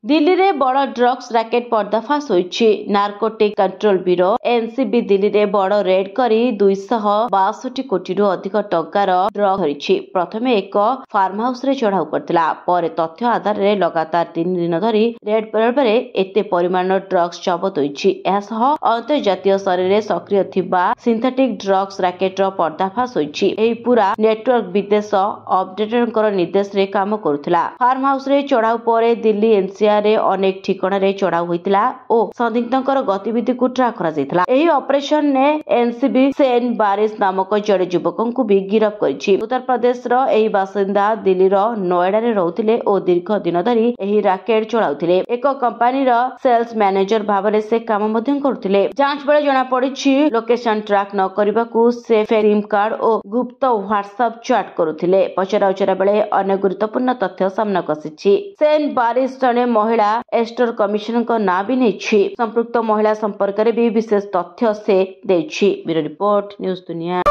दिल्ली रे बड़ drugs racket पर्दाफाश होईछि। Narcotic Control Bureau NCB Delhi रे बड़ रेड करी 262 कोटी अधिक टंकार ड्रग धरिछि। प्रथमे एक फार्म हाउस रे चढ़ाऊ करथिला, पर तथ्य आधार रे लगातार 3 दिन धरी रेड परे एते परिमाण ड्रग्स जबत होईछि। एसह अंतर्जातीय स्तर रे सक्रिय थिबा सिंथेटिक ड्रग्स रैकेट रो पर्दाफाश होईछि। एही पूरा नेटवर्क विदेश अपडेटरकर निर्देश रे काम करुथिला। फार्म हाउस रे चढ़ाऊ परे दिल्ली एनसीआर रे अनेक ठिकाना रे चढ़ाऊ होइतिला ओ संदिग्धंकर गतिविधि को ट्रैक करा जाइतिला। एही ऑपरेशन ने एनसीबी सेन बारिश नामक जड़े युवकों को भी गिरफ्त करिछि। उत्तर प्रदेश रो एही बासिंदा दिल्ली रो नोएडा रे रहउथिले ओ दीर्घ दिन धरी एही रैकेट चलाउथिले। एक कंपनी रो सेल्स मैनेजर भाबरे से काम मध्यम करुथिले। जांच बेले जणा पड़िछि लोकेशन ट्रैक न करबाकू से सिम कार्ड ओ गुप्त व्हाट्सएप चैट करुथिले। पचरा उचरा बेले अनेक गुरुत्वपूर्ण तथ्य सामना आसिछि। सेन बारिश जणे महिला एस्टर कमिशनर नाँ भी नहीं। संपृक्त महिला संपर्क में भी विशेष तथ्य से देछि। ब्यूरो रिपोर्ट न्यूज दुनिया।